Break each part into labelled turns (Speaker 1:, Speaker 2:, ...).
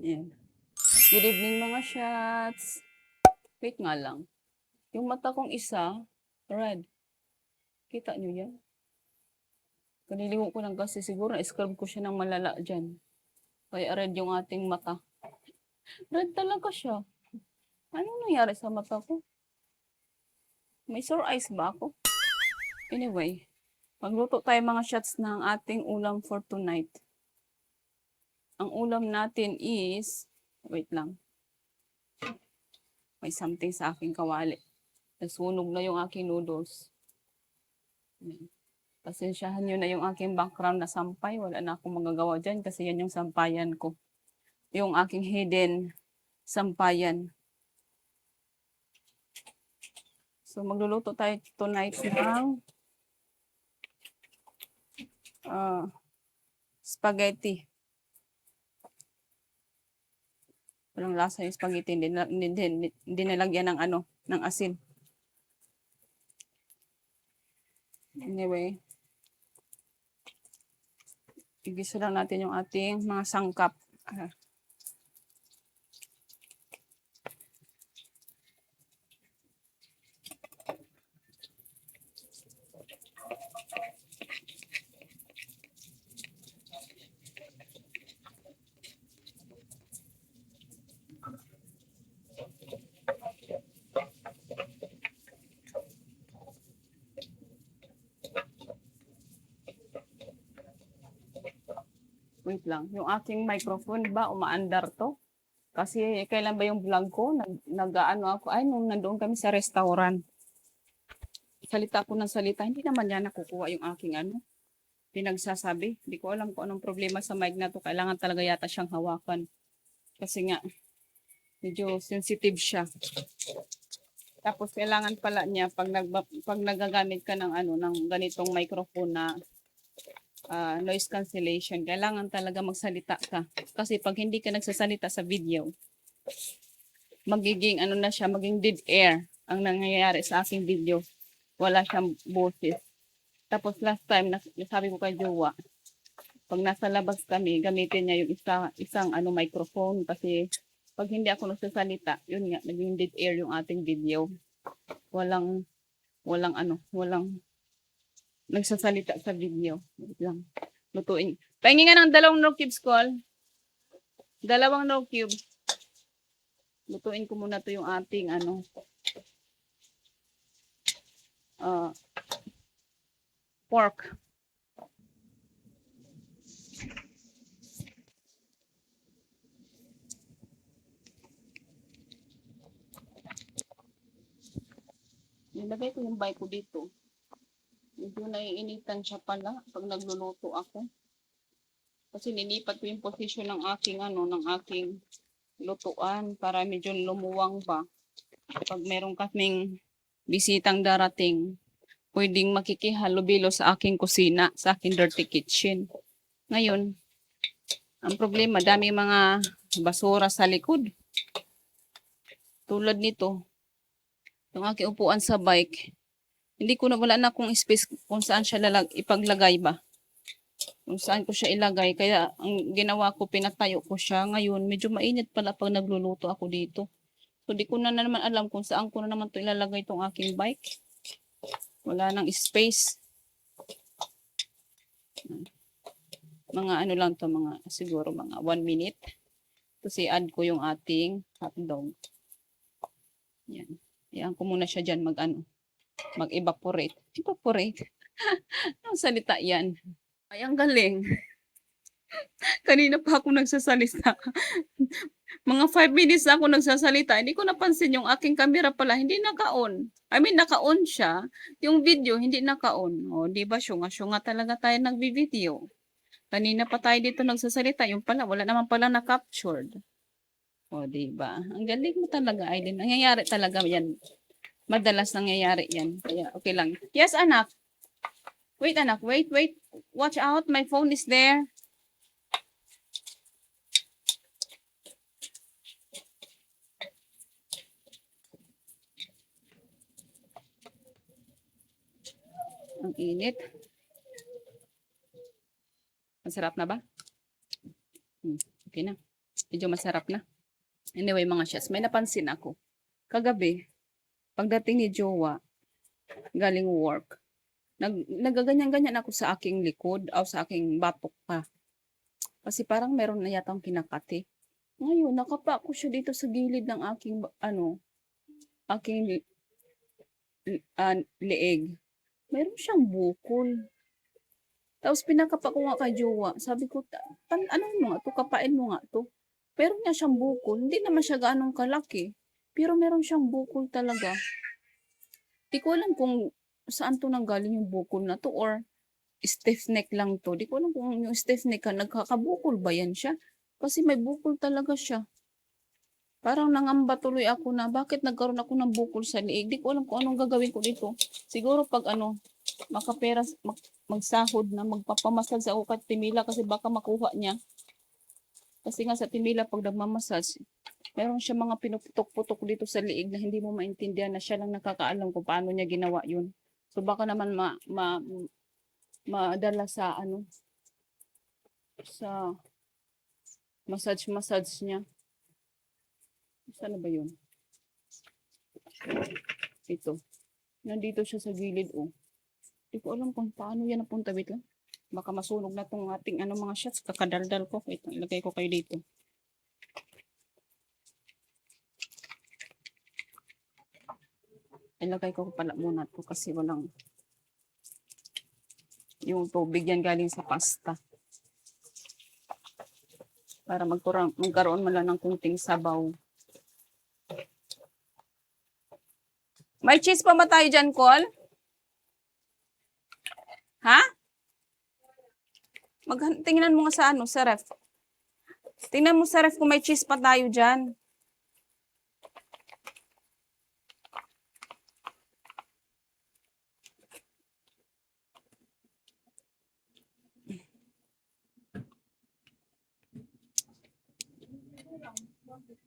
Speaker 1: Yan. Good evening mga shots. Wait nga lang. Yung mata kong isa, red. Kita nyo yan? Kaniliho ko lang kasi siguro na-scrub ko siya ng malala dyan. Kaya red yung ating mata. Red talaga siya. Anong nangyari sa mata ko? May sore eyes ba ako? Anyway, magluto tayo mga shots ng ating ulam for tonight. Ang ulam natin is, wait lang. May something sa aking kawali. Nasunog na yung aking noodles. Pasensyahan nyo na yung aking background na sampay. Wala na akong magagawa dyan kasi yan yung sampayan ko. Yung aking hidden sampayan. So magluluto tayo tonight ng spaghetti. Walang lasa yung spaghetti. Hindi nalagyan ng ng asin. Anyway. Igisa lang natin yung ating mga sangkap. Wait lang. Yung aking microphone ba umaandar to? Kasi kailan ba yung vlog ko? Nag-ano ako. Ay, nung nandoon kami sa restaurant. Salita ko ng salita. Hindi naman yan nakukuha yung aking pinagsasabi. Hindi ko alam kung anong problema sa mic na to. Kailangan talaga yata siyang hawakan. Kasi nga, medyo sensitive siya. Tapos kailangan pala niya pag nagagamit ka ng ng ganitong microphone na noise cancellation, kailangan talaga magsalita ka. Kasi pag hindi ka nagsasalita sa video, magiging na siya, maging dead air ang nangyayari sa aking video. Wala siyang boses. Tapos last time, nasabi ko kay Jowa, pag nasa labas kami, gamitin niya yung isang microphone kasi pag hindi ako nagsasalita, yun nga, naging dead air yung ating video. Walang nagsasalita sa video. Wait lang. Lutuin. Pahingi nga ng 2 no cubes, Col. 2 no cubes. Lutuin ko muna to yung ating pork. Nilagay ko yung bike ko dito. Medyo naiinitan siya pala pag nagluluto ako. Kasi nilipat ko yung position ng aking ng aking lutuan para medyo lumuwang ba. Pag meron kaming bisitang darating, pwedeng makikihalubilo sa aking kusina, sa aking dirty kitchen. Ngayon, ang problema, dami mga basura sa likod. Tulad nito, yung aking upuan sa bike, hindi ko wala na akong space kung saan siya ipaglagay ba. Kung saan ko siya ilagay. Kaya ang ginawa ko, pinatayo ko siya. Ngayon, medyo mainit pala pag nagluluto ako dito. So, di ko na naman alam kung saan ko na naman ito ilalagay itong aking bike. Wala nang space. Mga lang to, siguro mga 1 minute. Tapos i-add ko yung ating hotdog. Yan. Iyan ko muna siya dyan mag-evaporate. Evaporate? Anong salita yan? Ay, ang galing. Kanina pa ako nagsasalita. Mga 5 minutes na ako nagsasalita. Hindi ko napansin yung aking camera pala. Hindi naka-on. I mean, naka-on siya. Yung video, hindi naka-on. O, di ba? Syunga-syunga talaga tayo nag-video. Kanina pa tayo dito nagsasalita. Yung pala, wala naman pala na-captured. O, di ba? Ang galing mo talaga, Aileen. Nangyayari talaga yan. Madalas nangyayari yan. Kaya, okay lang. Yes, anak. Wait, anak. Wait. Watch out. My phone is there. Ang init. Masarap na ba? Okay na. Medyo masarap na. Anyway, mga shots, may napansin ako. Kagabi, pagdating ni Jowa, galing work, nagaganyan-ganyan ako sa aking likod o sa aking batok pa. Kasi parang meron na yatang kinakati. Ngayon, nakapa ko siya dito sa gilid ng aking, aking leeg. Meron siyang bukol. Tapos pinakapa ko nga kay Jowa. Sabi ko, ano mo nga to? Kapain mo nga to. Meron niya siyang bukol. Hindi naman siya ganong kalaki. Pero meron siyang bukol talaga. Di ko alam kung saan to nanggaling yung bukol na to or stiff neck lang to. Di ko alam kung yung stiff neck nagkakabukol ba yan siya. Kasi may bukol talaga siya. Parang nangamba tuloy ako na bakit nagkaroon ako ng bukol sa liig. Di ko alam kung anong gagawin ko dito. Siguro pag makapera, magsahod na, magpapamasal sa ako kay Timila kasi baka makuha niya. Kasi nga sa Timila pag nagmamasal, meron siya mga pinuputok-putok dito sa liig na hindi mo maintindihan na siya lang nakakaalam kung paano niya ginawa yun. So baka naman madala sa sa massage niya. Saan ba yun? Ito. Nandito siya sa gilid, oh. Hindi ko alam kung paano yan napunta. Wait lang. Baka masunog na tong ating mga shots. Kakadaldal ko. Wait lang. Ilagay ko kayo dito. Ilagay ko pala muna to kasi walang yung tubig yan galing sa pasta. Para magkaroon man lang ng kunting sabaw. May cheese pa ba tayo dyan, Col? Ha? Tingnan mo nga sa ref. Tingnan mo sa ref kung may cheese pa tayo dyan.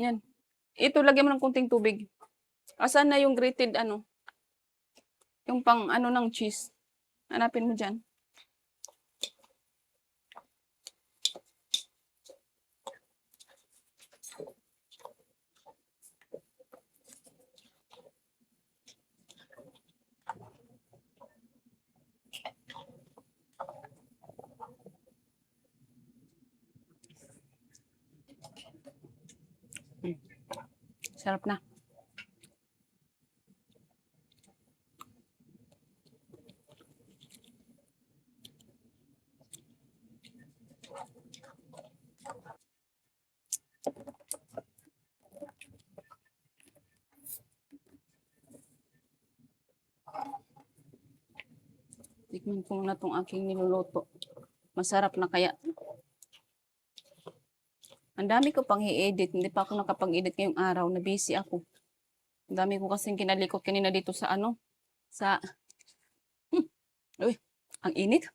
Speaker 1: Yan. Ito, lagyan mo ng kunting tubig. Asan na yung grated yung pang ng cheese. Hanapin mo dyan. Sarap na. Tikman ko muna itong aking niluluto. Masarap na kaya. Ang dami ko pang i-edit. Hindi pa ako nakapag-edit ngayong araw. Na busy ako. Ang dami ko kasing kinalikot kanina dito sa Uy, ang init.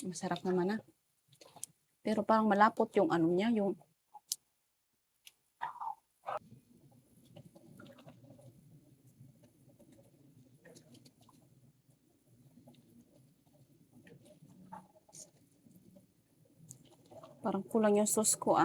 Speaker 1: Masarap naman Pero parang malapot yung niya, yung parang kulang yung sauce ko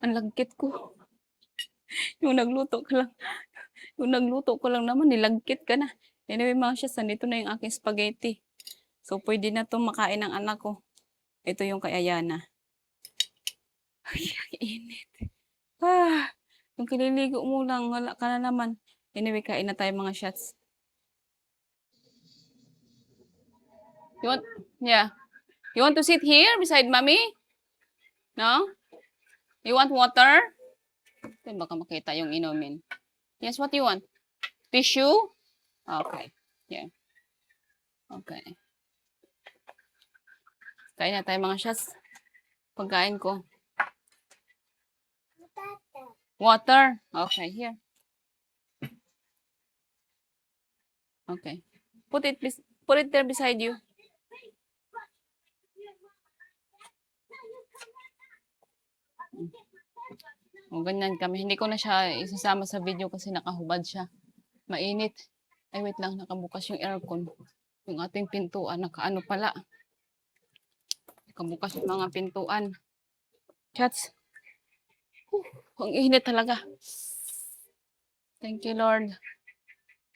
Speaker 1: ang lagkit ko. Yung nagluto ko lang naman, nilagkit ka na. Anyway, mga siya, nandito na yung aking spaghetti. So, pwede na itong makain ng anak ko. Ito yung kay Ayana. Ay, init. Yung kililigo mo lang, wala ka na naman. Anyway, kain na tayo mga shots. You want to sit here beside mommy? No? You want water? Ito, baka makita yung inumin. Yes, what do you want? Tissue? Okay. Yeah. Okay. Kain na tayo mga shots. Pagkain ko. Water. Okay, here. Okay. Put it there beside you. O, ganyan kami. Hindi ko na siya isasama sa video kasi nakahubad siya. Mainit. Ay, wait lang. Nakabukas yung aircon. Yung ating pintuan. Nakaano pala. Nakabukas yung mga pintuan. Chats. Ang init talaga. Thank you, Lord.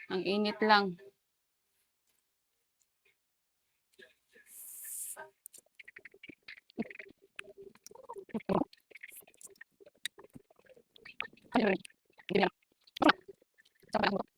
Speaker 1: Ang init lang. Ayun. Hindi na. Sama lang.